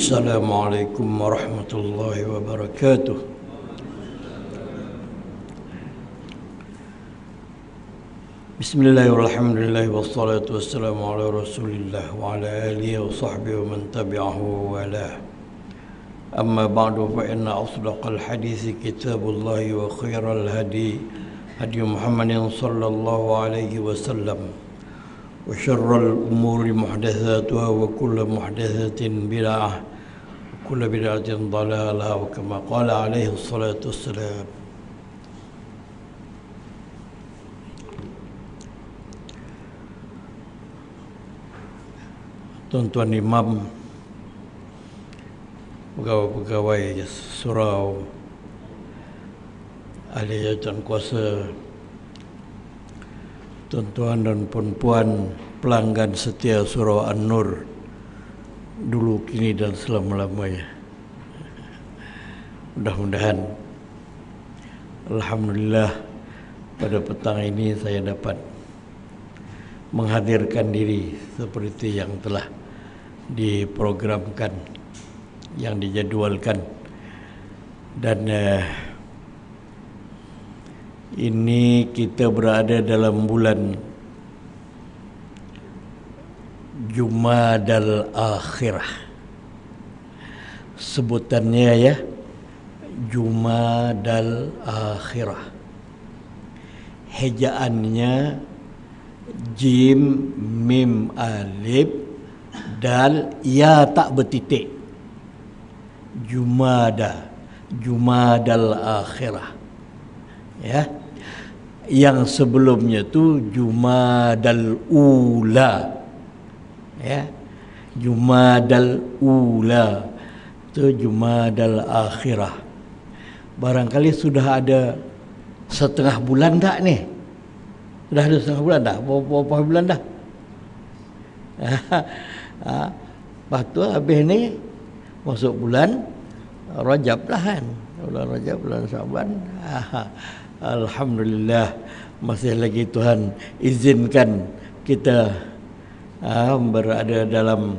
السلام عليكم ورحمة الله وبركاته. بسم الله والحمد لله والصلاة والسلام على رسول الله وعلى آله وصحبه ومن تبعه ووالاه. أما بعد فإن أصدق الحديث كتاب الله وخير الهدي هدي محمد صلى الله عليه وسلم وشر الأمور محدثاتها وكل محدثة بدعة وكل بدعة ضلالة وكما قال عليه الصلاة والسلام. Tuan-tuan imam, pegawai-pegawai surau, ahli jawatan kuasa, tuan-tuan dan puan-puan pelanggan setia surau An-Nur dulu, kini dan selama-lamanya. Mudah-mudahan alhamdulillah pada petang ini saya dapat menghadirkan diri seperti yang telah diprogramkan, yang dijadwalkan. Dan ini kita berada dalam bulan Jumadal Akhirah. Sebutannya ya, Jumadal Akhirah. Hejaannya Jim, Mim, Alif, Dal, Ya tak bertitik. Jumadal Akhirah. Ya. Yang sebelumnya tu Jumadal Ula. Ya. Jumadal Ula. Tu Jumadal Akhirah. Barangkali sudah ada setengah bulan tak ni? Sudah ada setengah bulan dah? Berapa bulan dah? Lepas tu habis ni masuk bulan Rajab lah kan. Bulan Rajab, bulan Syaban. Alhamdulillah, masih lagi Tuhan izinkan kita berada dalam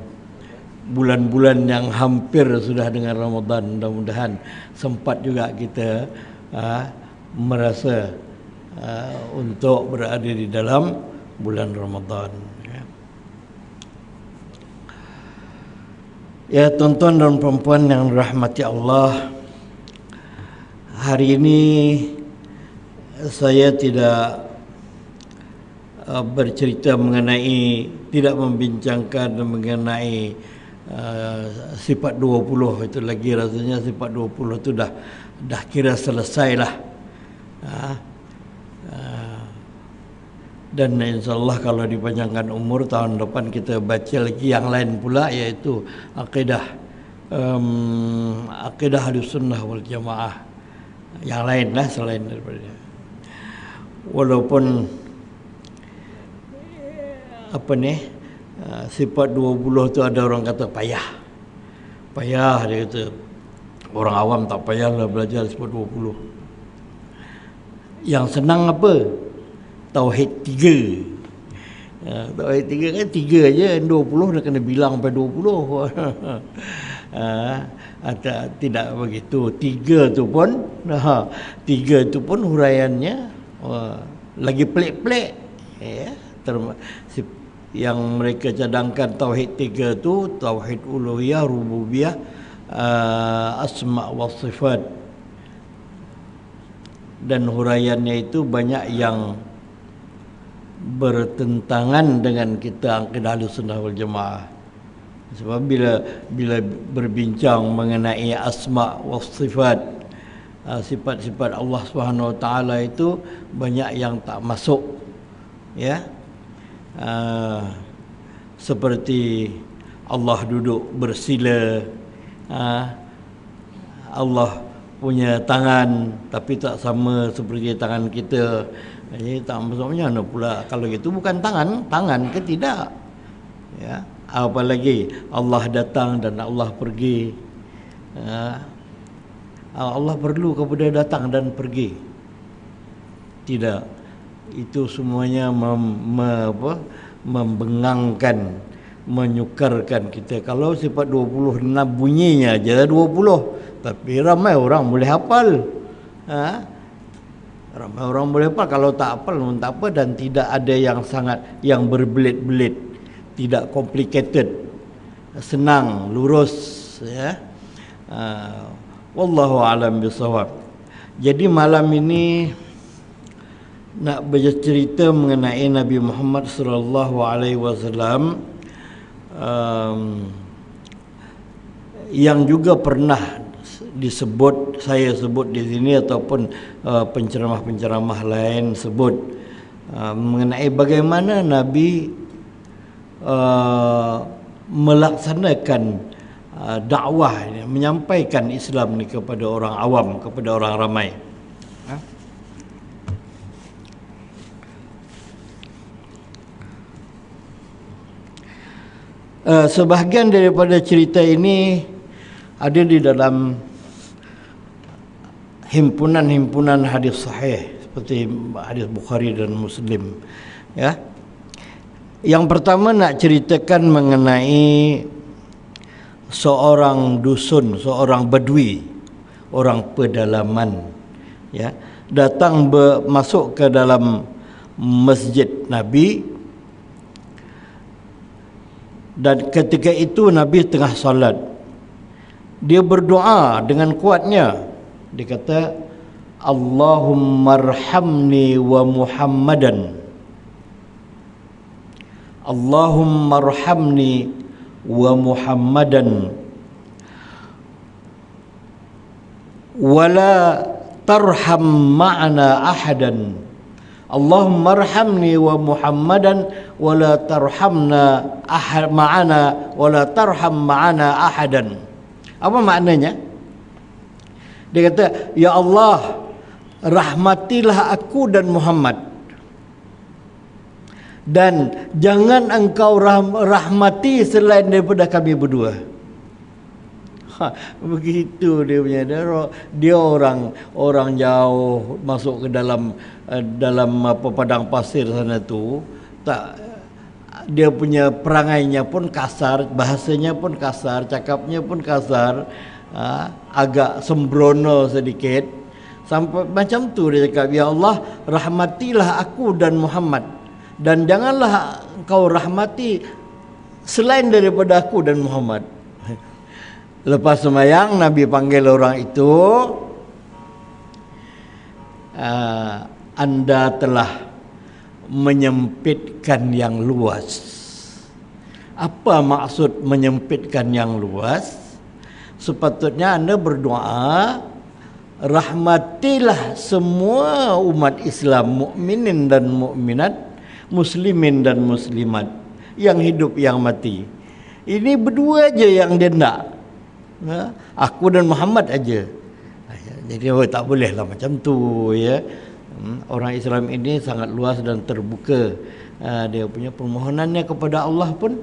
bulan-bulan yang hampir sudah dengan Ramadan. Mudah-mudahan sempat juga kita merasa untuk berada di dalam bulan Ramadan. Ya, tuan-tuan dan perempuan yang dirahmati Allah, hari ini saya tidak bercerita mengenai, tidak membincangkan mengenai sifat 20. Itu lagi rasanya sifat 20 itu dah kira selesai lah. Dan insyaAllah kalau dipanjangkan umur, tahun depan kita baca lagi yang lain pula, iaitu akidah Ahlussunnah wal Jamaah yang lain lah selain daripada dia. Walaupun sifat 20 tu ada orang kata payah dia kata. Orang awam tak payahlah belajar sifat 20. Yang senang apa? Tauhid 3. Tauhid 3 kan 3 aja, 20 dah kena bilang sampai 20. Tidak begitu. 3 tu pun huraiannya lagi pelik-pelik. Ya. Yang mereka cadangkan tauhid 3 tu tauhid uluhiyah, rububiyah, asma wa sifat. Dan huraiannya itu banyak yang bertentangan dengan kita akidah Ahlussunnah wal Jamaah. Sebab bila berbincang mengenai asma wa sifat, sifat-sifat Allah Subhanahu wa taala itu banyak yang tak masuk, ya. Seperti Allah duduk bersila, Allah punya tangan tapi tak sama seperti tangan kita. Jadi tak maksudnya mana pula kalau gitu bukan tangan ke tidak? Ya, apalagi Allah datang dan Allah pergi. Allah perlu kepada datang dan pergi? Tidak. Itu semuanya membengangkan menyukarkan kita. Kalau sifat 26 bunyinya aja 20, tapi ramai orang boleh hafal. Ramai orang boleh hafal. Kalau tak hafal pun tak apa, dan tidak ada yang berbelit-belit, tidak complicated, senang, lurus, ya. Wallahu a'lam bishawab. Jadi malam ini nak bercerita mengenai Nabi Muhammad sallallahu alaihi wasallam, yang juga pernah saya sebut di sini, ataupun penceramah-penceramah lain sebut, mengenai bagaimana Nabi melaksanakan dakwah, menyampaikan Islam ni kepada orang awam, kepada orang ramai. Sebahagian daripada cerita ini ada di dalam himpunan-himpunan hadis sahih seperti hadis Bukhari dan Muslim, ya. Yang pertama nak ceritakan mengenai seorang dusun, seorang badui, orang pedalaman, ya, datang masuk ke dalam masjid Nabi. Dan ketika itu Nabi tengah solat. Dia berdoa dengan kuatnya. Dia kata, Allahumma arhamni wa Muhammadan. Allahumma arhamni wa Muhammadan. Wala tarham ma'ana ahadan. Allahumma arhamni wa Muhammadan wala tarhamna ma'ana wala tarham ma'ana ahadan. Apa maknanya? Dia kata, ya Allah, rahmatilah aku dan Muhammad, dan jangan engkau rahmati selain daripada kami berdua. Begitu dia punya. Dia orang jauh masuk ke dalam padang pasir sana tu. Tak, dia punya perangainya pun kasar, bahasanya pun kasar, cakapnya pun kasar, agak sembrono sedikit. Sampai macam tu dia cakap, ya Allah, rahmatilah aku dan Muhammad, dan janganlah engkau rahmati selain daripada aku dan Muhammad. Lepas sembahyang, Nabi panggil orang itu, anda telah menyempitkan yang luas. Apa maksud menyempitkan yang luas? Sepatutnya anda berdoa, rahmatilah semua umat Islam, mukminin dan mukminat, muslimin dan muslimat, yang hidup yang mati. Ini berdua aja yang dia nak. Aku dan Muhammad aja. Jadi tak bolehlah macam tu, ya. Orang Islam ini sangat luas dan terbuka. Dia punya permohonannya kepada Allah pun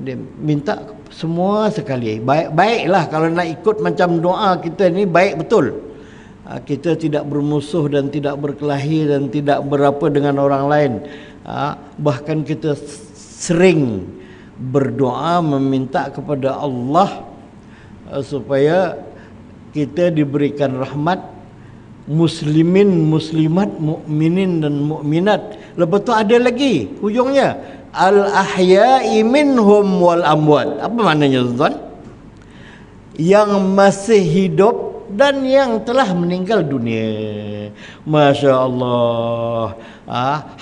dia minta semua sekali. Baiklah kalau nak ikut macam doa kita ni, baik betul. Kita tidak bermusuh dan tidak berkelahi dan tidak berapa dengan orang lain. Bahkan kita sering berdoa meminta kepada Allah supaya kita diberikan rahmat, muslimin, muslimat, mukminin dan mukminat. Lepas tu ada lagi hujungnya, al-ahya'i minhum wal amwat. Apa maknanya, tuan? Yang masih hidup dan yang telah meninggal dunia. Masya Allah.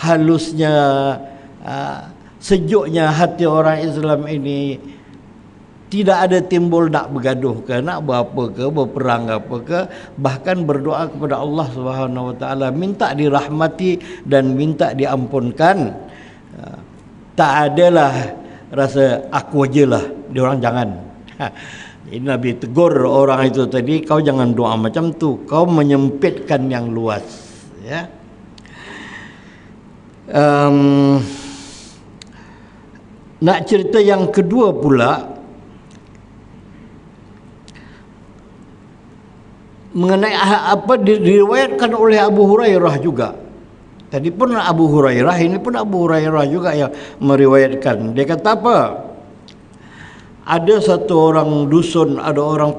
Halusnya, sejuknya hati orang Islam ini. Tidak ada timbul nak bergaduh ke, nak berapa ke, berperang apa ke, bahkan berdoa kepada Allah Subhanahu Wa Taala, minta dirahmati dan minta diampunkan. Tak adalah rasa aku ajalah, dia orang jangan. Ini Nabi tegur orang itu tadi, kau jangan doa macam tu, kau menyempitkan yang luas, ya. Nak cerita yang kedua pula mengenai apa diriwayatkan oleh Abu Hurairah juga. Tadi pun Abu Hurairah, ini pun Abu Hurairah juga yang meriwayatkan. Dia kata apa? ada satu orang dusun, ada orang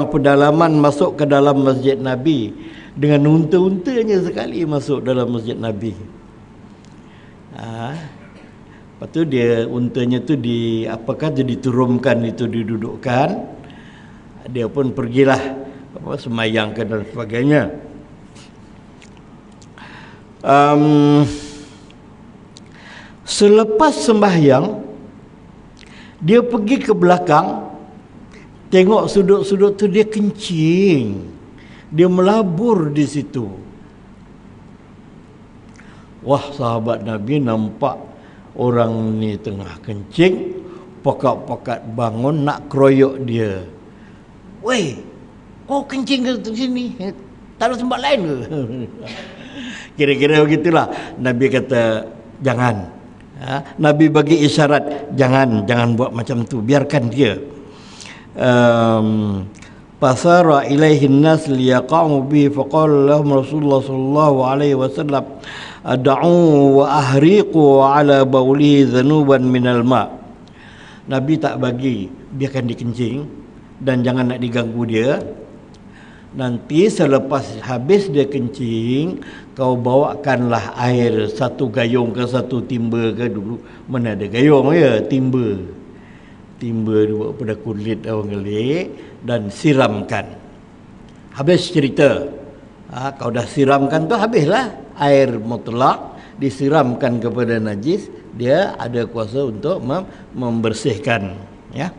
pedalaman masuk ke dalam masjid Nabi dengan unta-untanya sekali masuk dalam masjid Nabi. Lepas tu dia untanya tu diturunkan, itu didudukkan. Dia pun pergilah semayangkan dan sebagainya. Selepas sembahyang, dia pergi ke belakang, tengok sudut-sudut tu dia kencing, dia melabur di situ. Wah, sahabat Nabi nampak orang ni tengah kencing, pakat-pakat bangun nak keroyok dia. Weh, kau kencing ke sini? Tak ada tempat lain ke? Kira-kira begitulah. Nabi kata jangan. Nabi bagi isyarat, jangan buat macam tu, biarkan dia. Pasara ilaihi an-nas liyaqamu bi faqala lahum Rasulullah sallallahu alaihi wasallam ad'u wa ahriqu ala baulihi dhanuban minal ma. Nabi tak bagi, biarkan dia kencing dan jangan nak diganggu dia. Nanti selepas habis dia kencing, kau bawakanlah air satu gayung ke satu timba ke. Dulu mana ada gayung ya, timba dibuat pada kulit orang gelik dan siramkan. Habis cerita. Kau dah siramkan tu, habislah. Air mutlak disiramkan kepada najis, dia ada kuasa untuk membersihkan, ya.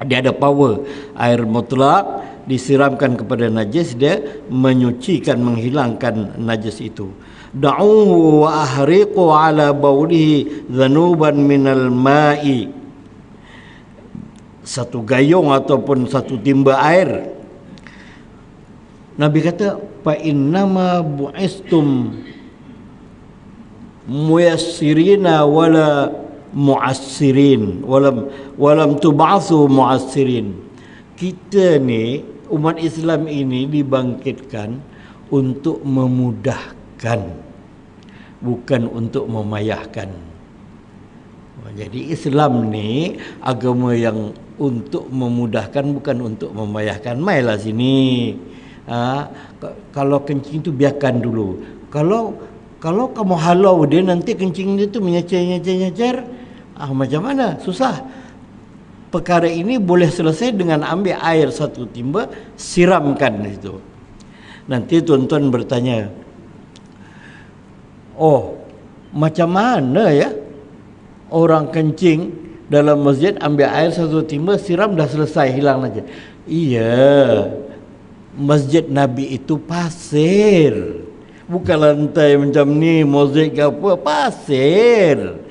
Dia ada power. Air mutlak disiramkan kepada najis, dia menyucikan, menghilangkan najis itu. Da'uhu wa ahriqu ala baulihi dhanuban minal ma'i. Satu gayung ataupun satu timba air. Nabi kata, fa innama bu'istum muyassirina wala mu'assirin walam tub'atsu mu'assirin. Kita ni, umat Islam ini dibangkitkan untuk memudahkan, bukan untuk memayahkan. Jadi Islam ni agama yang untuk memudahkan, bukan untuk memayahkan. Mailah sini. Kalau kencing tu biarkan dulu. Kalau kamu halau dia, nanti kencing dia tu menyecer-nyecer, macam mana? Susah. Perkara ini boleh selesai dengan ambil air satu timba, siramkan di situ. Nanti tuan-tuan bertanya, oh, macam mana ya orang kencing dalam masjid, ambil air satu timba, siram, dah selesai, hilang aja. Iya, masjid Nabi itu pasir, bukan lantai macam ni, mozaik ke apa, pasir.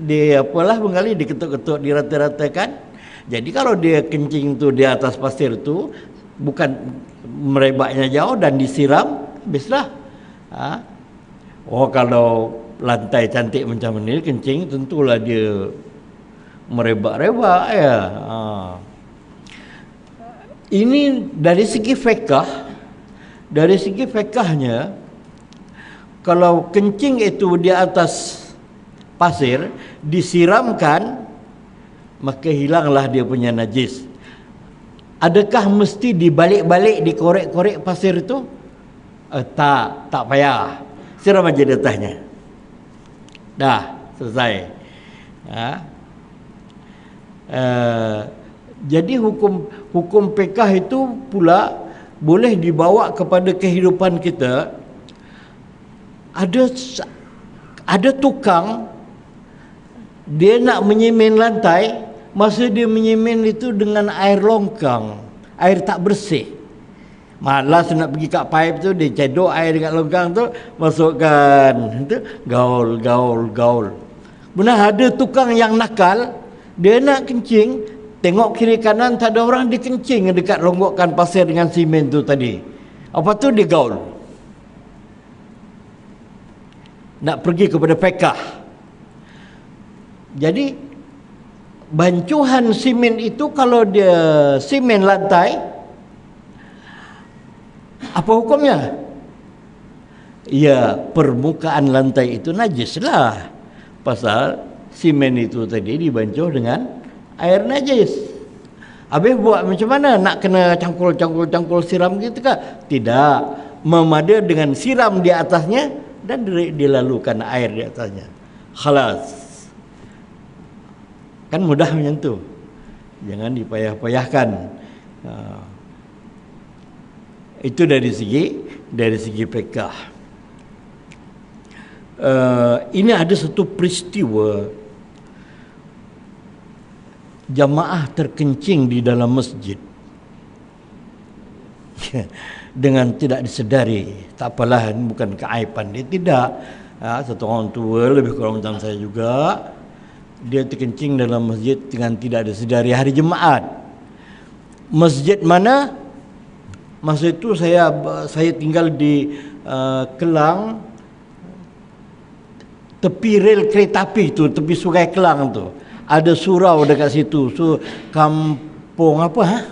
Di apalah mengkali diketuk-ketuk, dirata-ratakan. Jadi kalau dia kencing tu di atas pasir tu, bukan merebaknya jauh dan disiram, habislah. Oh, kalau lantai cantik macam ni kencing, tentulah dia merebak-rebak ya. Ini dari segi fiqh. Dari segi fiqhnya, kalau kencing itu di atas pasir disiramkan, maka hilanglah dia punya najis. Adakah mesti dibalik-balik, dikorek-korek pasir itu? Tak payah. Siram aja di atasnya. Dah selesai. Jadi hukum fiqh itu pula boleh dibawa kepada kehidupan kita. Ada tukang, dia nak menyemen lantai, masa dia menyemen itu dengan air longkang, air tak bersih. Malas nak pergi kat pipe tu, dia cedok air dekat longkang tu, masukkan tu, gaul. Benar ada tukang yang nakal, dia nak kencing, tengok kiri kanan tak ada orang, dia kencing dekat ronggokan pasir dengan simen tu tadi. Apa tu, dia gaul. Nak pergi kepada fiqh. Jadi bancuhan simen itu, kalau dia simen lantai, apa hukumnya? Ya, permukaan lantai itu najis lah. Pasal Simen itu tadi dibancuh dengan air najis. Habis buat macam mana? Nak kena cangkul siram gitu kah? Tidak. Memada dengan siram di atasnya dan dilalukan air di atasnya. Khalas. Kan mudah macam tu. Jangan dipayah-payahkan. Itu dari segi fiqh. Ini ada satu peristiwa jamaah terkencing di dalam masjid dengan tidak disedari. Tak apalah, ini bukan keaiban dia, tidak. Satu orang tua lebih kurang macam saya juga, dia terkencing dalam masjid dengan tidak disedari hari Jumaat. Masjid mana? Masa itu saya tinggal di Kelang, tepi rel kereta api tu, tepi Sungai Kelang tu. Ada surau dekat situ. So kampung apa?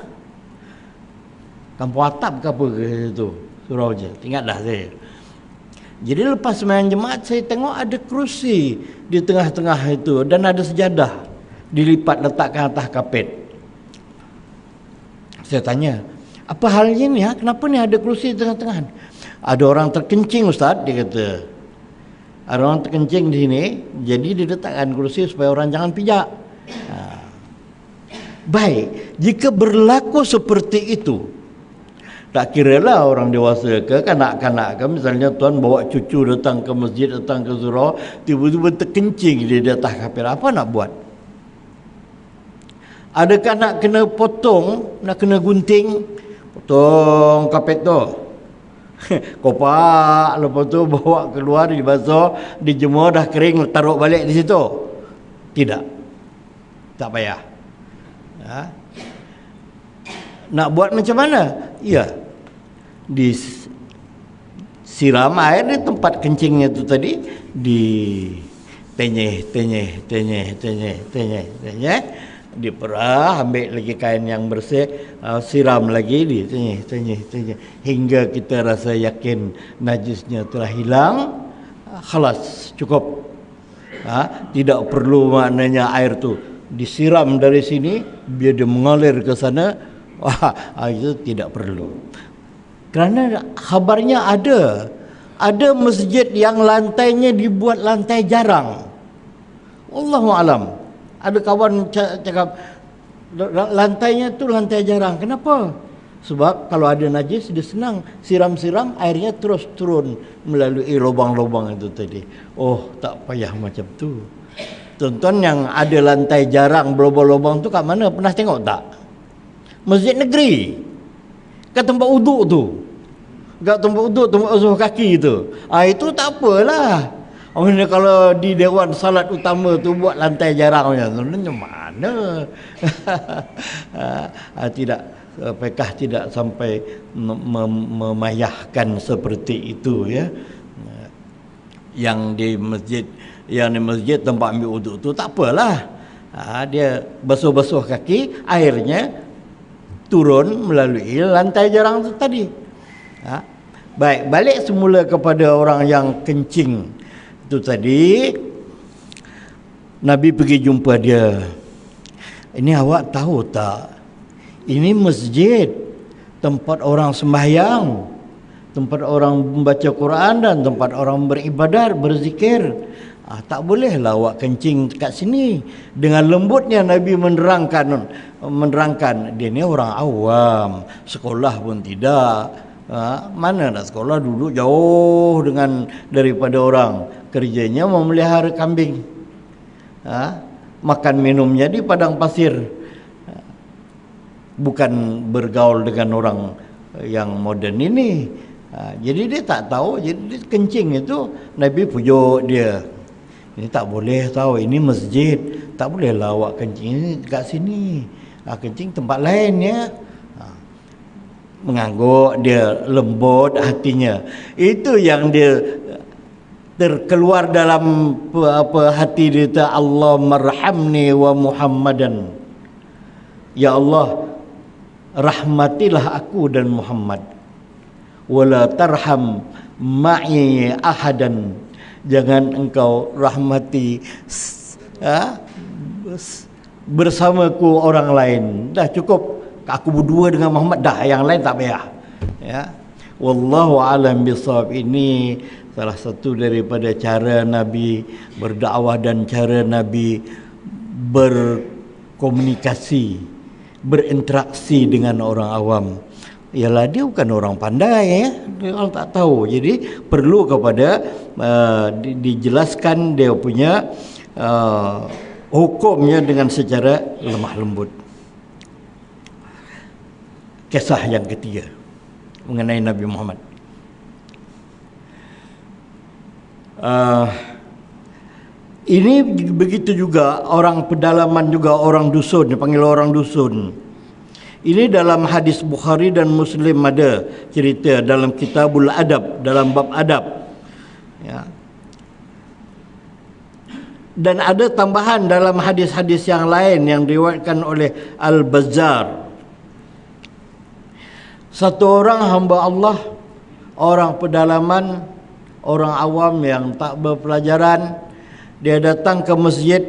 Kampung atap ke apa ke situ? Surau je. Ingat dah saya. Jadi lepas sembahyang Jumaat saya tengok ada kerusi di tengah-tengah itu dan ada sejadah dilipat letakkan atas kapet. Saya tanya, apa halnya ni? Kenapa ni ada kerusi di tengah-tengah? Ada orang terkencing, Ustaz, dia kata. Ada orang terkencing di sini, jadi diletakkan kerusi supaya orang jangan pijak. Baik, jika berlaku seperti itu, tak kiralah orang dewasa ke kanak-kanak ke, misalnya tuan bawa cucu datang ke masjid, datang ke surau, tiba-tiba terkencing di atas kapel, apa nak buat? Adakah nak kena potong, nak kena gunting, potong kapet tu, kopak, lepas tu bawa keluar, dibasuh, dijemur, dah kering, taruh balik di situ? Tidak, tak payah. Nak buat macam mana? Ya, disiram air di tempat kencingnya itu tadi, di tenyeh, diperah, ambil lagi kain yang bersih, siram lagi, di tenyeh, hingga kita rasa yakin najisnya telah hilang. Khalas, cukup. Tidak perlu maknanya air tu disiram dari sini biar dia mengalir ke sana. Itu tidak perlu. Kerana khabarnya ada masjid yang lantainya dibuat lantai jarang. Wallahu alam. Ada kawan cakap lantainya tu lantai jarang. Kenapa? Sebab kalau ada najis dia senang siram-siram, airnya terus turun melalui lubang-lubang itu tadi. Oh, tak payah macam tu. Tuan-tuan yang ada lantai jarang berlubang-lubang tu kat mana? Pernah tengok tak? Masjid negeri. Kat tempat uduk tu. Kat tempat uduk, tempat usuh kaki tu. Itu tak apalah. Kalau di dewan salat utama tu buat lantai jarang macam mana? Tidak, apakah tidak sampai memayahkan seperti itu ya. Yang di masjid tempat ambil uduk tu tak apalah. Dia basuh-basuh kaki, airnya turun melalui lantai jarang tu tadi. Baik, balik semula kepada orang yang kencing itu tadi. Nabi pergi jumpa dia. Ini awak tahu tak? Ini masjid, tempat orang sembahyang, tempat orang membaca Quran dan tempat orang beribadat, berzikir. Tak bolehlah awak kencing kat sini. Dengan lembutnya Nabi menerangkan dia ni orang awam, sekolah pun tidak. Mana nak sekolah, duduk jauh daripada orang, kerjanya memelihara kambing, makan minumnya di padang pasir, bukan bergaul dengan orang yang moden ini. Jadi dia tak tahu, jadi dia kencing itu. Nabi pujuk dia, ini tak boleh tahu, ini masjid, tak bolehlah awak kencing kat sini, kencing tempat lain ya. Mengangguk dia, lembut hatinya. Itu yang dia terkeluar dalam hati dia, Allah marhamni wa Muhammadan. Ya Allah, rahmatilah aku dan Muhammad. Wala tarham ma'i ahadan. Jangan engkau rahmati bersamaku orang lain. Dah cukup aku berdua dengan Muhammad, dah yang lain tak payah. Ya. Wallahu alam bisawab. Ini salah satu daripada cara Nabi berdakwah dan cara Nabi berkomunikasi, berinteraksi dengan orang awam. Ialah dia bukan orang pandai, ya. Dia orang tak tahu. Jadi perlu kepada dijelaskan dia punya hukumnya dengan secara lemah lembut. Kisah yang ketiga mengenai Nabi Muhammad. Ini begitu juga orang pedalaman, juga orang dusun, dipanggil orang dusun. Ini dalam hadis Bukhari dan Muslim ada cerita dalam Kitabul Adab, dalam bab adab. Ya. Dan ada tambahan dalam hadis-hadis yang lain yang diriwayatkan oleh Al-Bazzar. Satu orang hamba Allah, orang pedalaman, orang awam yang tak berpelajaran, dia datang ke masjid,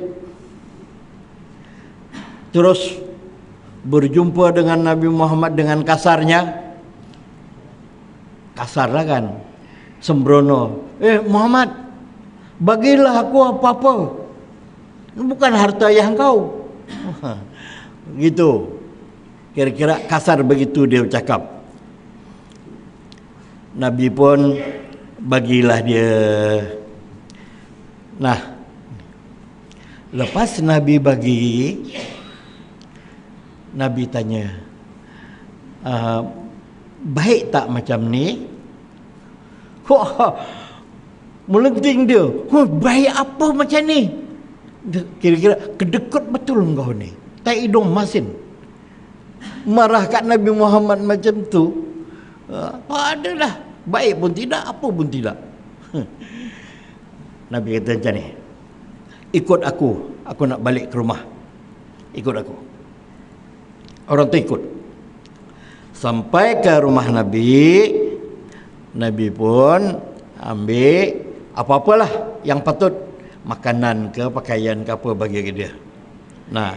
terus berjumpa dengan Nabi Muhammad dengan kasarnya. Kasarlah kan, sembrono. Muhammad, bagilah aku apa-apa, bukan harta yang kau. Gitu. Kira-kira kasar begitu dia bercakap. Nabi pun bagilah dia. Nah, lepas Nabi bagi, Nabi tanya, baik tak macam ni? Melenting dia. Baik apa macam ni? Kira-kira kedekut betul engkau ni, tak hidung masin. Marah kat Nabi Muhammad macam tu. Adalah baik pun tidak, apa pun tidak. Nabi kata macam ni, ikut aku nak balik ke rumah, ikut aku. Orang tu ikut. Sampai ke rumah Nabi, Nabi pun ambil apa-apalah yang patut, makanan ke pakaian ke apa, bagi ke dia. Nah.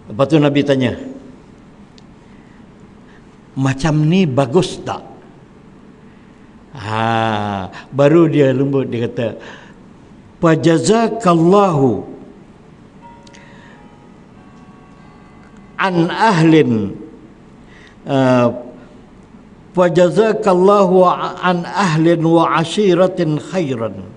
Lepas tu Nabi tanya, macam ni bagus tak? Baru dia lembut, dia kata, fajazakallahu an ahlin fajazakallahu an ahlin wa ashiratin khairan.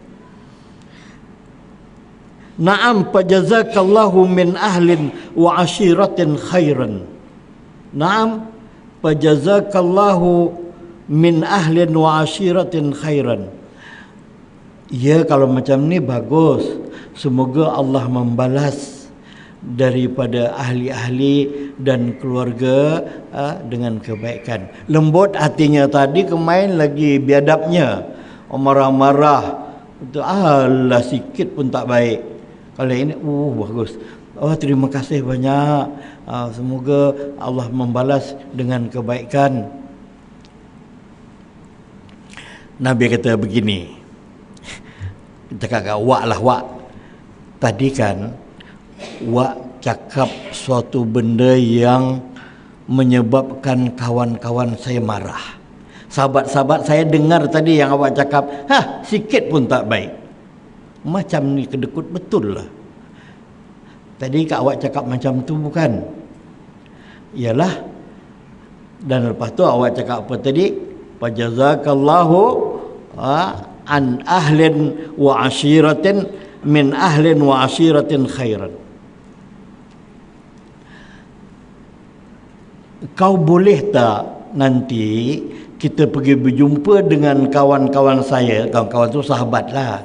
Na'am, fajazakallahu min ahlin wa ashiratin khairan. Na'am, fajazakallahu min ahlin wa ashiratin khairan. Ya, kalau macam ni bagus. Semoga Allah membalas daripada ahli-ahli dan keluarga dengan kebaikan. Lembut hatinya tadi, kemain lagi biadabnya, marah-marah. Itu alah sikit pun tak baik. Kalau ini bagus. Terima kasih banyak. Semoga Allah membalas dengan kebaikan. Nabi kata begini, cakap wak lah wak. Tadi kan wak cakap suatu benda yang menyebabkan kawan-kawan saya marah. Sahabat-sahabat saya dengar tadi yang awak cakap, sikit pun tak baik. Macam ni kedekut betul lah. Tadi kak awak cakap macam tu bukan? Iyalah. Dan lepas tu awak cakap apa tadi? Fajazakallahu an ahlin wa ashiratin min ahlin wa ashiratin khairan. Kau boleh tak nanti kita pergi berjumpa dengan kawan-kawan saya? Kawan-kawan tu sahabat lah.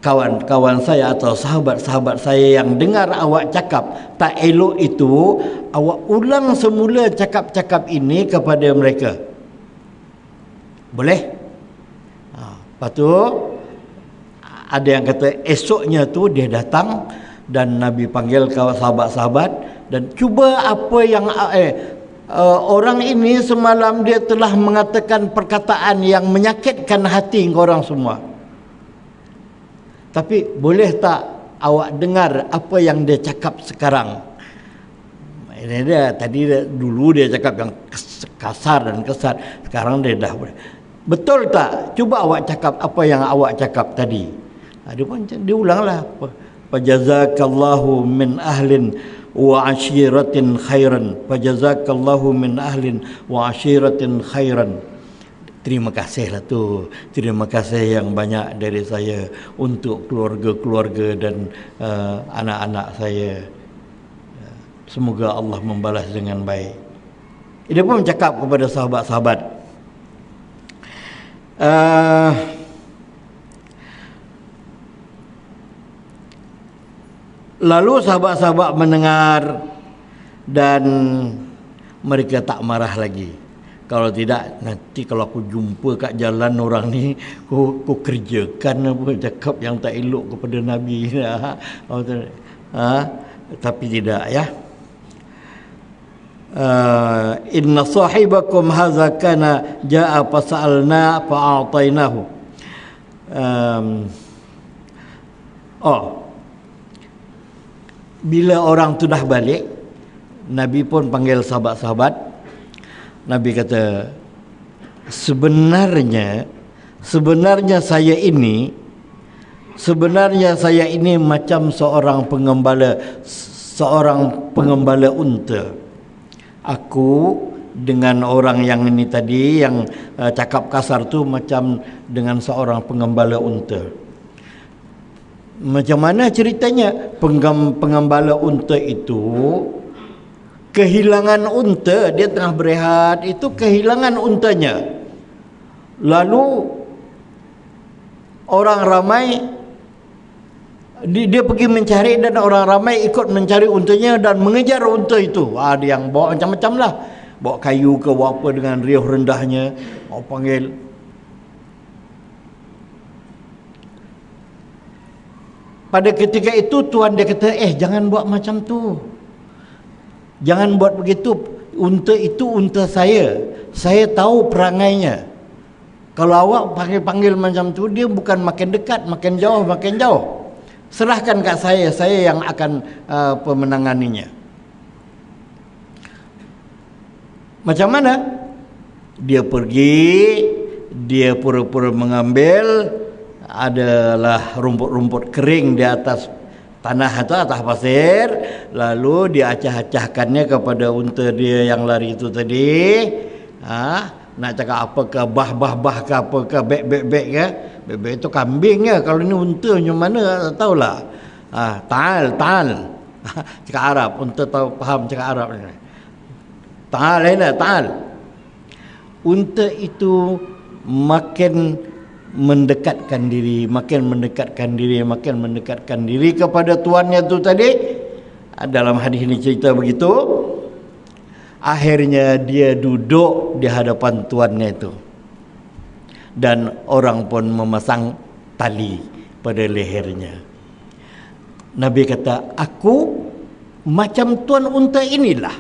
Kawan-kawan saya atau sahabat-sahabat saya yang dengar awak cakap tak elok itu, awak ulang semula cakap-cakap ini kepada mereka. Boleh? Lepas tu ada yang kata esoknya tu dia datang dan Nabi panggil kawan sahabat-sahabat dan cuba apa yang orang ini semalam dia telah mengatakan perkataan yang menyakitkan hati korang semua. Tapi boleh tak awak dengar apa yang dia cakap sekarang? Dulu dia cakap yang kasar dan kesat. Sekarang dia dah boleh. Betul tak? Cuba awak cakap apa yang awak cakap tadi. Dia pun dia ulanglah. Fajazakallahu min ahlin wa ashiratin khairan. Fajazakallahu min ahlin wa ashiratin khairan. Terima kasihlah tu. Terima kasih yang banyak dari saya untuk keluarga-keluarga dan anak-anak saya. Semoga Allah membalas dengan baik. Dia pun cakap kepada sahabat-sahabat. Lalu sahabat-sahabat mendengar dan mereka tak marah lagi. Kalau tidak, nanti kalau aku jumpa kat jalan orang ni, aku kerjakan apa cakap yang tak elok kepada Nabi. Tapi tidak, ya. Inna sahibakum hadza kana jaa fasalna fa'atainahu. Bila orang tu dah balik, Nabi pun panggil sahabat-sahabat. Nabi kata, sebenarnya saya ini macam seorang pengembala unta. Aku dengan orang yang ini tadi yang cakap kasar tu macam dengan seorang pengembala unta. Macam mana ceritanya? Pengembala unta itu kehilangan unta, dia tengah berehat, itu kehilangan untanya. Lalu orang ramai dia pergi mencari dan orang ramai ikut mencari untanya dan mengejar unta itu. Dia yang bawa macam-macam lah. Bawa kayu ke bawa apa dengan riuh rendahnya. Orang panggil. Pada ketika itu Tuhan dia kata, jangan buat macam tu. Jangan buat begitu. Unta itu unta saya. Saya tahu perangainya. Kalau awak panggil-panggil macam tu, dia bukan makin dekat, makin jauh, makin jauh. Serahkan kat saya yang akan menanganinya. Macam mana? Dia pergi, dia pura-pura mengambil, adalah rumput-rumput kering di atas tanah atau atas pasir, lalu dia acah-acahkannya kepada unta dia yang lari itu tadi. Nak cakap apakah bah ke apakah bek ke? Bek itu kambing ya. Kalau ini unta macam mana tak tahulah. Ta'al. Cakap Arab, unta tahu faham cakap Arab ni. Ta'al. Unta itu makin mendekatkan diri kepada tuannya tu tadi. Dalam hadis ini cerita begitu. Akhirnya dia duduk di hadapan tuannya itu. Dan orang pun memasang tali pada lehernya. Nabi kata, aku macam tuan unta inilah.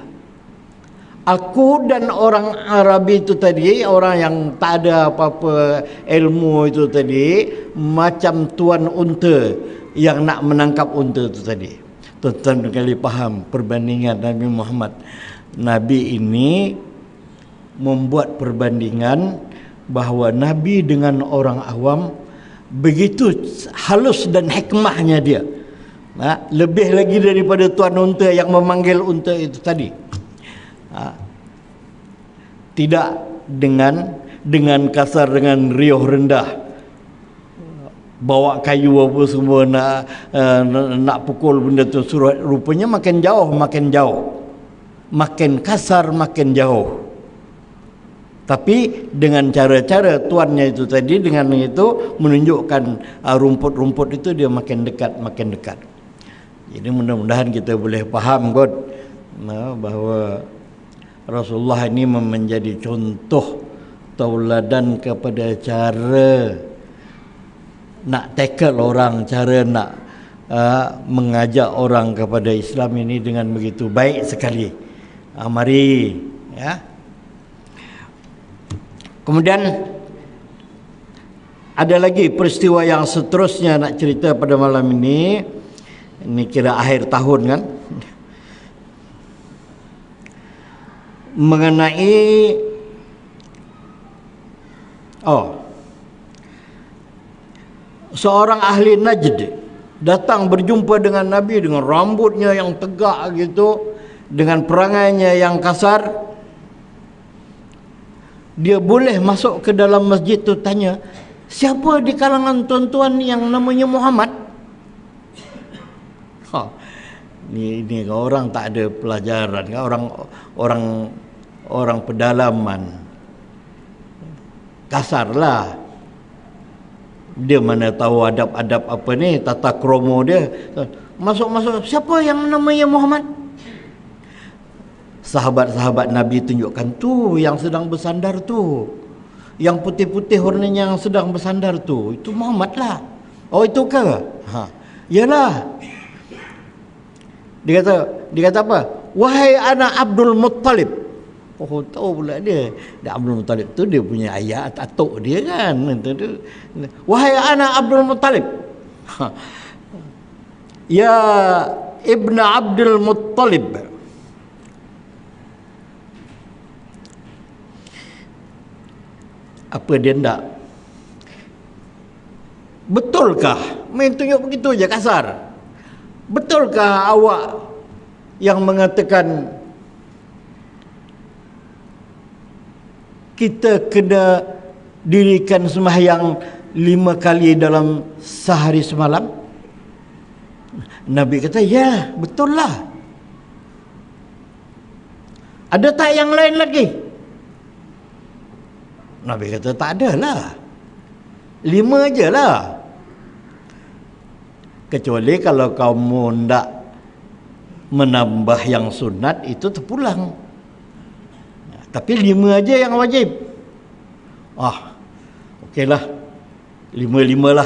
Aku dan orang Arabi itu tadi, orang yang tak ada apa-apa ilmu itu tadi, macam tuan unta yang nak menangkap unta itu tadi. Tuan-tuan kali faham perbandingan Nabi Muhammad. Nabi ini membuat perbandingan bahawa Nabi dengan orang awam begitu halus dan hikmahnya dia. Lebih lagi daripada tuan unta yang memanggil unta itu tadi. Tidak dengan kasar, dengan riuh rendah, bawa kayu apa semua nak pukul benda tu. Suruh rupanya makin jauh, makin kasar, makin jauh. Tapi dengan cara-cara tuannya itu tadi, dengan itu menunjukkan rumput-rumput itu dia makin dekat. Jadi mudah-mudahan kita boleh faham kot bahawa Rasulullah ini menjadi contoh tauladan kepada cara nak tackle orang, cara nak mengajak orang kepada Islam ini dengan begitu baik sekali. Mari, ya. Kemudian Ada lagi peristiwa yang seterusnya nak cerita pada malam ini. Ini kira akhir tahun kan. Mengenai seorang ahli Najd datang berjumpa dengan Nabi dengan rambutnya yang tegak gitu, dengan perangainya yang kasar. Dia boleh masuk ke dalam masjid tu, tanya, siapa di kalangan tuan-tuan yang namanya Muhammad? Ini orang tak ada pelajaran, orang pedalaman. Kasarlah. Dia mana tahu adab-adab apa ni, tata kromo dia. Masuk-masuk, siapa yang namanya Muhammad? Sahabat-sahabat Nabi tunjukkan, tu yang sedang bersandar tu, yang putih-putih warnanya yang sedang bersandar tu, itu Muhammad lah. Oh itu ke? Yalah. Dia kata apa? Wahai anak Abdul Muttalib. Oh tahu pula dia. Abdul Muttalib tu dia punya ayah atuk dia kan. Wahai anak Abdul Muttalib. Ya Ibn Abdul Muttalib. Apa dia ndak? Betulkah? Main tunjuk begitu je kasar. Betulkah awak yang mengatakan kita kena dirikan sembahyang 5 kali dalam sehari semalam? Nabi kata, ya betul lah. Ada tak yang lain lagi? Nabi kata, tak ada lah, 5 je lah. Kecuali kalau kamu ndak menambah yang sunat, itu terpulang. Tapi 5 aja yang wajib. Okeylah, 5 lah.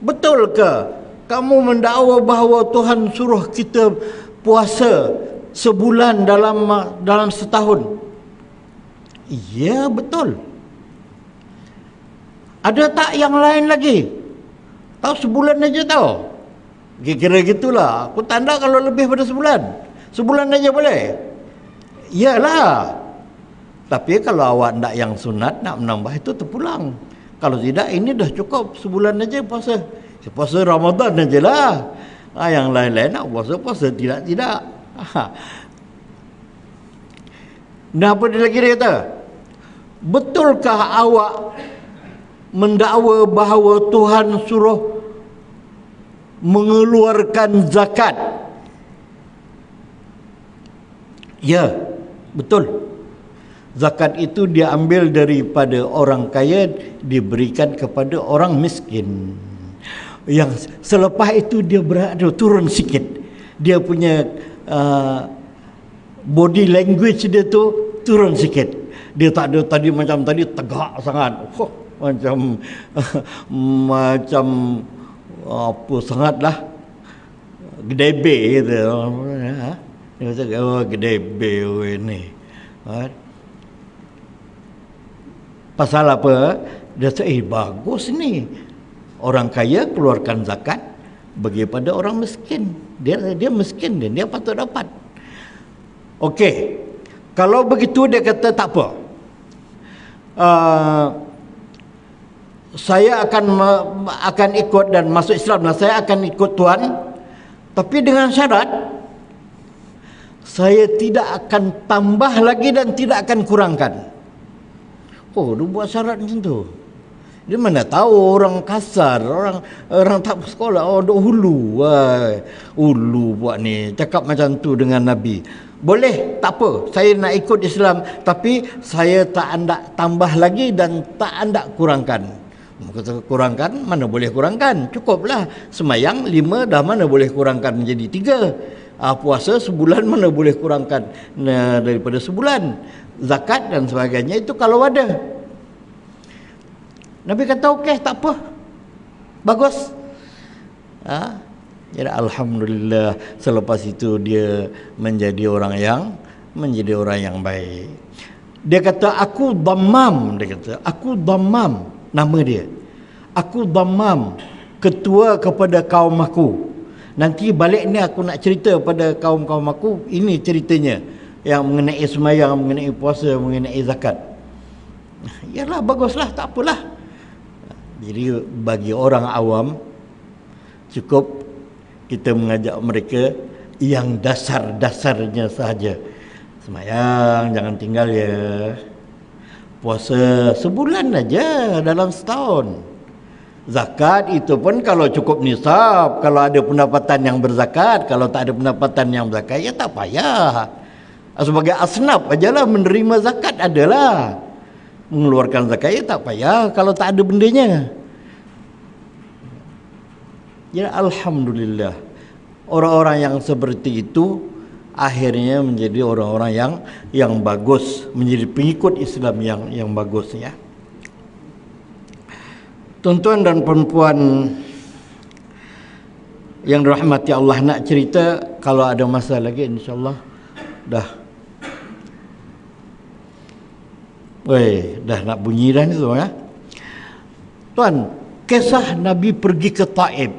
Betulkah kamu mendakwa bahawa Tuhan suruh kita puasa sebulan dalam setahun? Ya betul. Ada tak yang lain lagi? Tahu sebulan aja tahu. Kira-kira gitulah. Aku tanda kalau lebih pada sebulan. Sebulan aja boleh. Iyalah. Tapi kalau awak nak yang sunat, nak menambah, itu terpulang. Kalau tidak, ini dah cukup. Sebulan aja puasa. Puasa Ramadan aja lah. Yang lain-lain nak puasa, tidak. Nah, apa dia lagi dia kata? Betulkah awak mendakwa bahawa Tuhan suruh mengeluarkan zakat? Ya, betul. Zakat itu diambil daripada orang kaya, diberikan kepada orang miskin. Yang selepas itu dia turun sikit. Dia punya body language dia tu turun sikit. Dia tak ada tadi macam tadi tegak sangat. Macam apa sangatlah, gedebe gitu. Dia kata, gedebe ni. Pasal apa? Dia kata, bagus ni. Orang kaya keluarkan zakat bagi pada orang miskin. Dia miskin, dia patut dapat. Okey. Kalau begitu dia kata tak apa. Saya akan ikut dan masuk Islam lah. Saya akan ikut Tuhan, tapi dengan syarat saya tidak akan tambah lagi dan tidak akan kurangkan. Oh, dia buat syarat macam tu. Dia mana tahu orang kasar, orang tak bersekolah, duk hulu. Hulu buat ni, cakap macam tu dengan Nabi. Boleh, tak apa. Saya nak ikut Islam, tapi saya tak hendak tambah lagi dan tak hendak kurangkan. Kata kurangkan, mana boleh kurangkan? Cukuplah. Semayang 5 dah mana boleh kurangkan menjadi 3. Puasa sebulan mana boleh kurangkan daripada sebulan. Zakat dan sebagainya itu kalau ada. Nabi kata okey, tak apa. Bagus. Jadi alhamdulillah, selepas itu dia menjadi orang yang baik. Dia kata, aku Dhammam. Dia kata, aku Dhammam. Nama dia. Aku Dhammam, ketua kepada kaum aku. Nanti balik ni aku nak cerita pada kaum-kaum aku. Ini ceritanya. Yang mengenai sembahyang, mengenai puasa, mengenai zakat. Yalah, baguslah, tak apalah. Jadi bagi orang awam, cukup kita mengajak mereka yang dasar-dasarnya sahaja. Sembahyang jangan tinggal ya. Puasa sebulan aja dalam setahun. Zakat itu pun kalau cukup nisab, kalau ada pendapatan yang berzakat, kalau tak ada pendapatan yang berzakat ya tak payah. Sebagai asnaf ajalah menerima zakat adalah. Mengeluarkan zakat ya tak payah kalau tak ada bendanya. Ya alhamdulillah. Orang-orang yang seperti itu akhirnya menjadi orang-orang yang bagus, menjadi pengikut Islam yang bagus ya. Tuan-tuan dan perempuan yang dirahmati Allah, nak cerita kalau ada masa lagi insya-Allah dah nak bunyi dah ni tu ya. Tuan, kisah Nabi pergi ke Taif.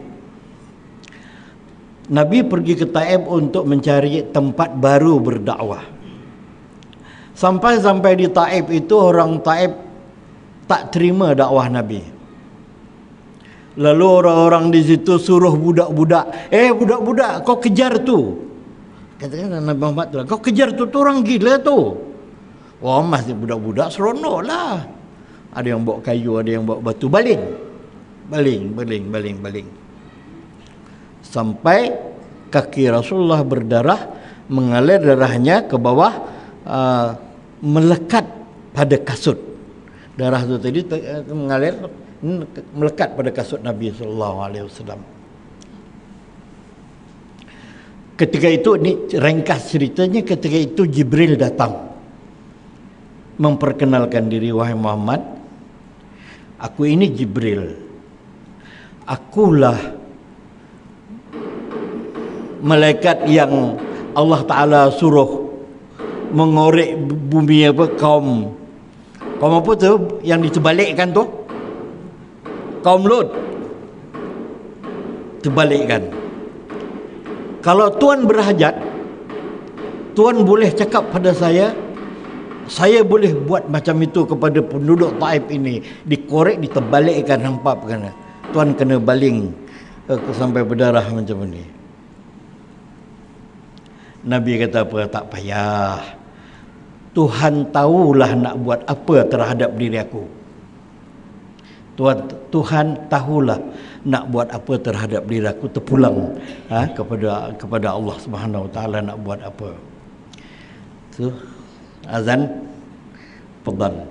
Nabi pergi ke Taif untuk mencari tempat baru berdakwah. Sampai di Taif itu orang Taif tak terima dakwah Nabi. Lalu orang-orang di situ suruh budak-budak, budak-budak kau kejar tu. Katakan Nabi Muhammad tu, kau kejar tu orang gila tu. Wah, masih budak-budak seronok lah. Ada yang bawa kayu, ada yang bawa batu, baling. Sampai kaki Rasulullah berdarah, mengalir darahnya ke bawah, melekat pada kasut. Darah itu tadi mengalir, melekat pada kasut Nabi SAW. Ketika itu, ini ringkas ceritanya, ketika itu Jibril datang memperkenalkan diri, wahai Muhammad, aku ini Jibril. Akulah malaikat yang Allah Ta'ala suruh mengorek bumi kaum apa tu yang diterbalikkan tu, kaum Lut, terbalikkan. Kalau Tuan berhajat, Tuan boleh cakap pada saya boleh buat macam itu kepada penduduk Taif ini, dikorek, diterbalikkan, nampak kan? Tuan kena baling sampai berdarah macam ni. Nabi kata apa? Tak payah. Tuhan tahulah nak buat apa terhadap diri aku. Tuhan tahulah nak buat apa terhadap diri aku. Terpulang kepada Allah Subhanahu Wa Taala nak buat apa. Tu azan, fadhal.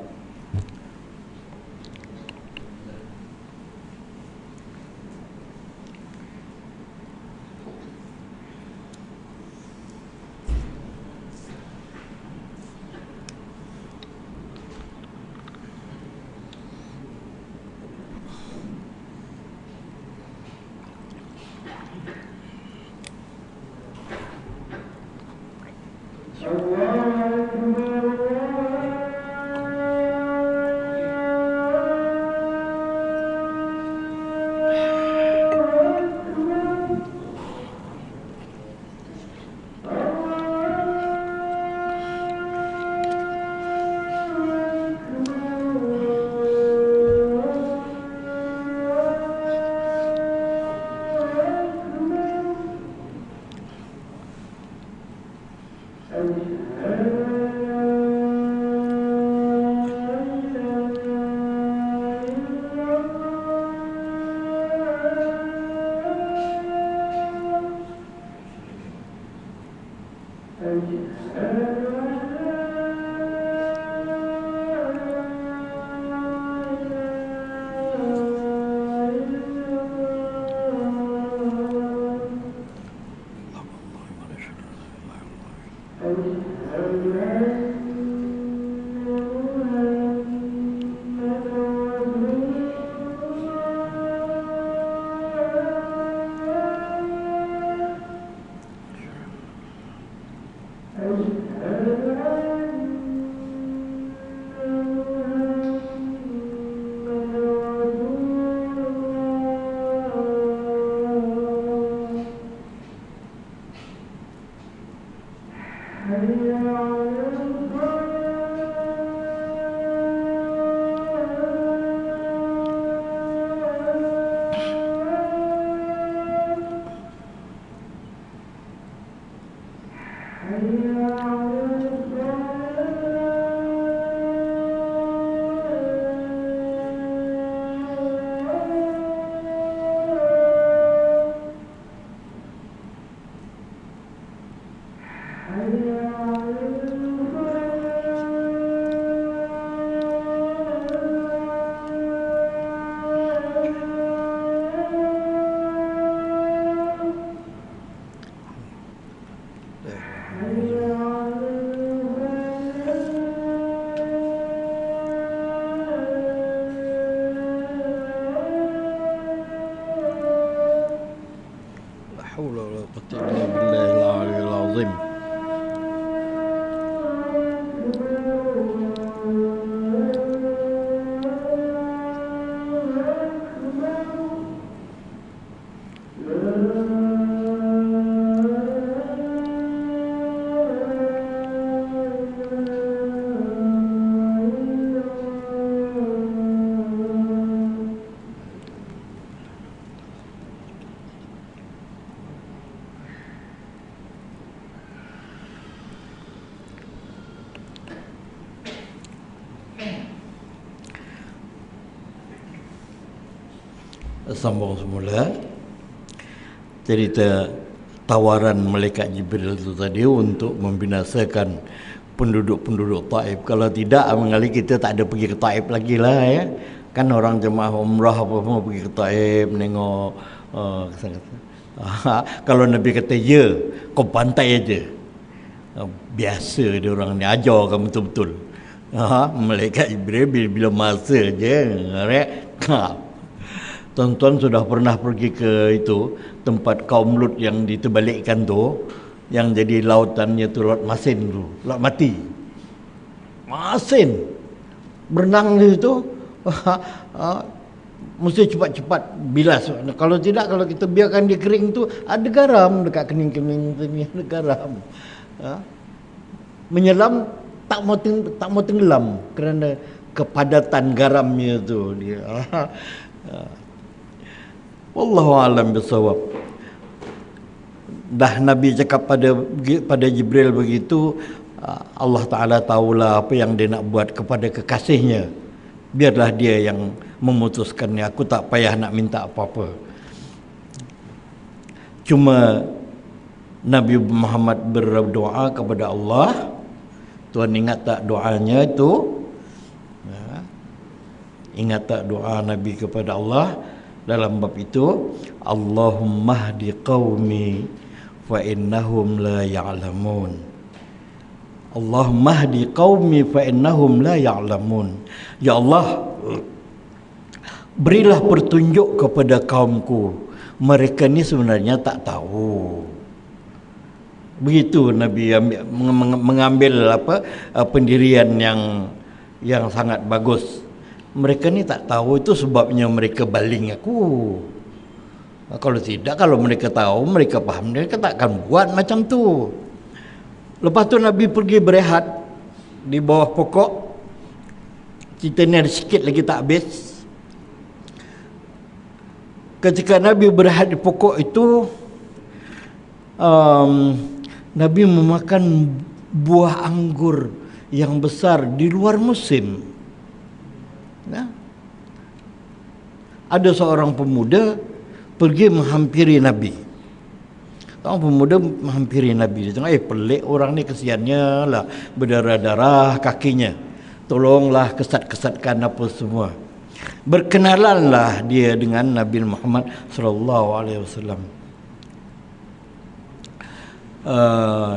La haula wala quwwata illa billahil aliyyil azim. Sambung semula cerita tawaran malaikat Jibril itu tadi untuk membinasakan penduduk-penduduk Taif. Kalau tidak, mengali kita tak ada pergi ke Taif lagi lah ya. Kan orang jemaah umrah apa semua pergi ke Taif menengok kalau Nabi kata ya, kau pantai aja. Biasa dia orang ni ajar kamu betul-betul. Malaikat Jibril bila masa je tuan-tuan sudah pernah pergi ke itu tempat kaum Lut yang diterbalikkan tu, yang jadi lautannya tu Laut Masin tu, Laut Mati. Masin berenang di situ mesti cepat-cepat bilas. Kalau tidak, kalau kita biarkan dia kering tu ada garam dekat kening-kening tu ni, ada garam. Menyelam tak mau tenggelam kerana kepadatan garamnya tu dia. Wallahu a'lam bisawab. Dah Nabi cakap pada Jibril begitu, Allah Ta'ala tahulah apa yang dia nak buat kepada kekasihnya. Biarlah dia yang memutuskannya. Aku tak payah nak minta apa-apa. Cuma Nabi Muhammad berdoa kepada Allah. Tuan ingat tak doanya itu? Ingat tak doa Nabi kepada Allah dalam bab itu? Allahumma hdi qaumi fa innahum la ya'lamun. Allahumma hdi qaumi fa innahum la ya'lamun. Ya Allah, berilah petunjuk kepada kaumku, mereka ni sebenarnya tak tahu. Begitu Nabi mengambil pendirian yang sangat bagus. Mereka ni tak tahu, itu sebabnya mereka baling aku. Kalau tidak, kalau mereka tahu, mereka faham, mereka tak akan buat macam tu. Lepas tu Nabi pergi berehat di bawah pokok. Cerita ni ada sikit lagi tak habis. Ketika Nabi berehat di pokok itu, Nabi memakan buah anggur yang besar di luar musim. Ada seorang pemuda pergi menghampiri Nabi. Seorang pemuda menghampiri Nabi. Dia tengok, pelik orang ni, kesiannya lah, berdarah-darah kakinya. Tolonglah kesat-kesatkan apa semua. Berkenalanlah dia dengan Nabi Muhammad sallallahu alaihi wasallam.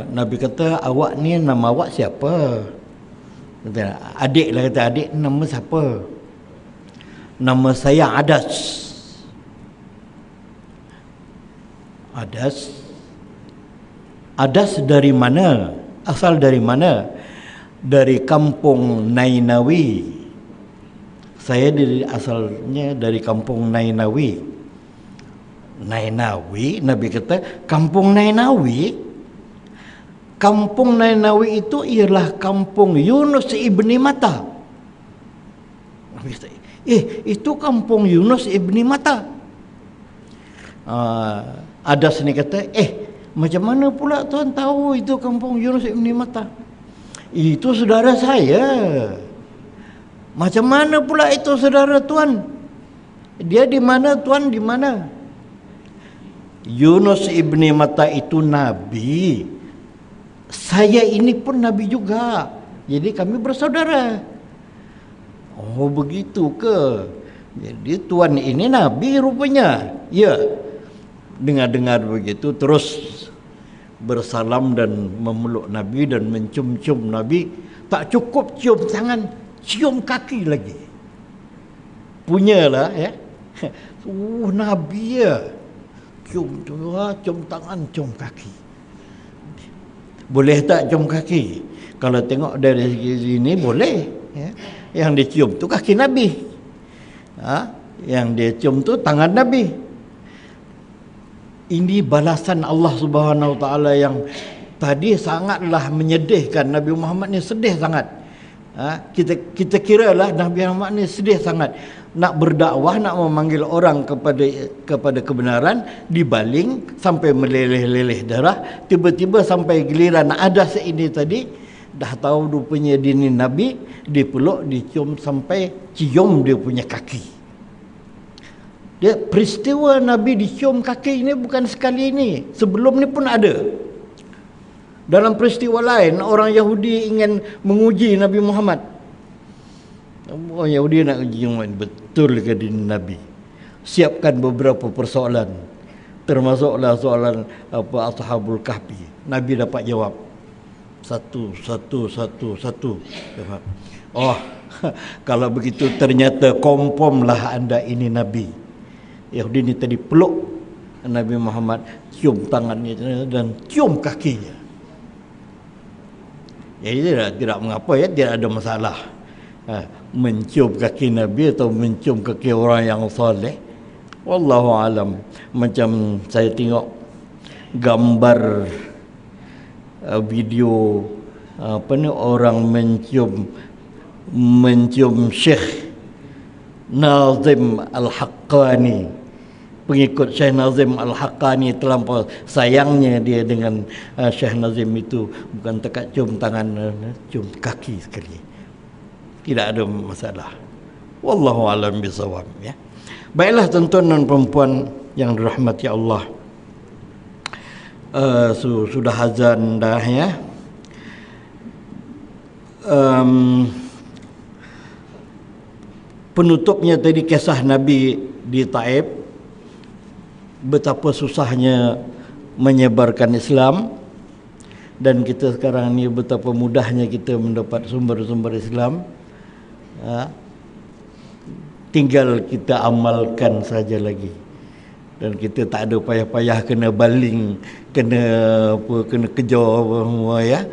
Nabi kata, awak ni, nama awak siapa? Kata, adik lah. Kata, adik nama siapa? Nama saya Adas. Adas. Adas dari mana? Asal dari mana? Dari kampung Nainawi. Saya asalnya dari kampung Nainawi. Nainawi, Nabi kata, kampung Nainawi. Kampung Nainawi itu ialah kampung Yunus ibni Matta. Nabi kata, itu kampung Yunus ibni Matta. Adas ni kata, Macam mana pula tuan tahu itu kampung Yunus Ibn Matta? Itu saudara saya. Macam mana pula itu saudara tuan? Dia di mana tuan, di mana? Yunus Ibn Matta itu nabi. Saya ini pun nabi juga. Jadi kami bersaudara. Oh begitu ke? Jadi tuan ini nabi rupanya. Ya. Dengar-dengar begitu terus bersalam dan memeluk Nabi dan mencium-cium Nabi. Tak cukup cium tangan, cium kaki lagi. Punyalah ya. Nabi ya. Cium tangan, cium kaki. Boleh tak cium kaki? Kalau tengok dari sini boleh ya. Yang dicium tu kaki Nabi. Yang dia cium tu tangan Nabi. Ini balasan Allah Subhanahu Wa Taala yang tadi sangatlah menyedihkan. Nabi Muhammad ni sedih sangat. Kita kiralah Nabi Muhammad ni sedih sangat. Nak berdakwah, nak memanggil orang kepada kebenaran, dibaling sampai meleleh-leleh darah. Tiba-tiba sampai giliran ada seini tadi, dah tahu rupanya dia ni Nabi, dipeluk, dicium sampai cium dia punya kaki. Dia peristiwa Nabi dicium kaki ini bukan sekali ini. Sebelum ni pun ada. Dalam peristiwa lain, orang Yahudi ingin menguji Nabi Muhammad. Orang Yahudi nak uji betul ke dia Nabi. Siapkan beberapa persoalan. Termasuklah soalan Ashabul Kahfi. Nabi dapat jawab. Satu. Oh, kalau begitu ternyata confirmlah anda ini Nabi. Yahudi ni tadi peluk Nabi Muhammad, cium tangannya dan cium kakinya. Jadi tidak mengapa ya, tidak ada masalah. Mencium kaki Nabi atau mencium kaki orang yang soleh. Wallahu alam. Macam saya tengok gambar video orang mencium Syekh Nazim Al-Haqqani, pengikut Syekh Nazim Al-Haqqani. Terlampau sayangnya dia dengan Syekh Nazim itu, bukan tekat cium tangan, cium kaki sekali. Tidak ada masalah. Wallahu a'lam bishawab ya. Baiklah tuan-tuan dan perempuan yang dirahmati Allah. Sudah azan dah ya. Penutupnya tadi kisah Nabi di Taif, betapa susahnya menyebarkan Islam, dan kita sekarang ni betapa mudahnya kita mendapat sumber-sumber Islam. Tinggal kita amalkan saja lagi, dan kita tak ada payah-payah kena baling, kena kejar semua ya.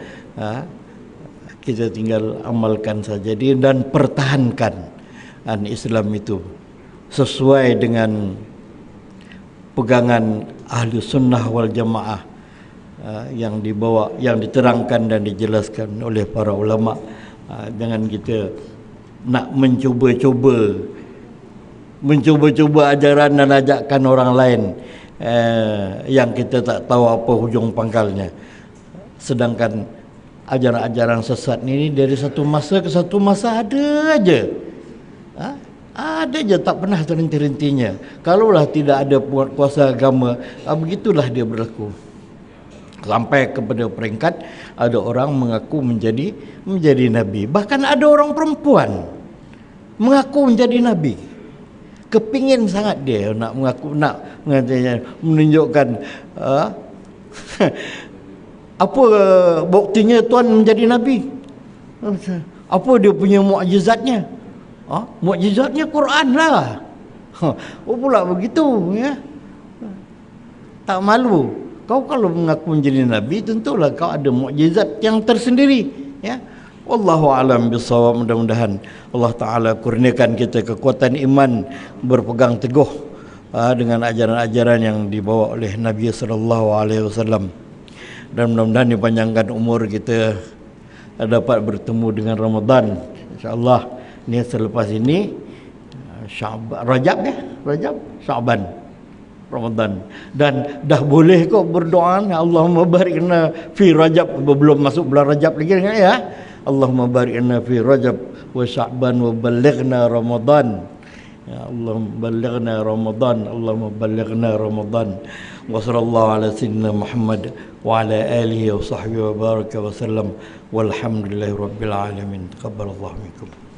Kita tinggal amalkan saja dan pertahankan Islam itu sesuai dengan pegangan ahli sunnah wal jamaah yang dibawa, yang diterangkan dan dijelaskan oleh para ulama. Jangan kita nak mencuba-cuba ajaran dan ajakan orang lain yang kita tak tahu apa hujung pangkalnya. Sedangkan ajaran-ajaran sesat ini dari satu masa ke satu masa ada aja. Ada je, tak pernah terhenti-hentinya. Kalaulah tidak ada kuasa agama, begitulah dia berlaku. Sampai kepada peringkat ada orang mengaku menjadi nabi. Bahkan ada orang perempuan mengaku menjadi nabi. Kepingin sangat dia nak mengaku, nak menunjukkan apa buktinya tuan menjadi nabi. Apa dia punya mukjizatnya? Mukjizatnya Quran lah. Oh pula begitu ya. Tak malu. Kau kalau mengaku menjadi nabi, tentulah kau ada mukjizat yang tersendiri ya. Wallahu alam bisawab. Mudah-mudahan Allah Taala kurniakan kita kekuatan iman, berpegang teguh dengan ajaran-ajaran yang dibawa oleh Nabi sallallahu alaihi wasallam. Dan mudah-mudahan dipanjangkan umur kita dapat bertemu dengan Ramadan insya-Allah. Ni selepas ini Rajab ya, Sya'ban. Ramadan. Dan dah boleh kok berdoa, Allahumma barikna fi Rajab, belum masuk bulan Rajab lagi ya. Allahumma barikna fi Rajab wa Sya'ban wa balighna Ramadan. Ya Allah, balighna Ramadan, Allahumma balighna Ramadan. Wa sallallahu ala sayyidina Muhammad wa ala alihi wa sahbihi wa baraka wa sallam. Walhamdulillahi rabbil alamin. Taqabbalallahu minkum.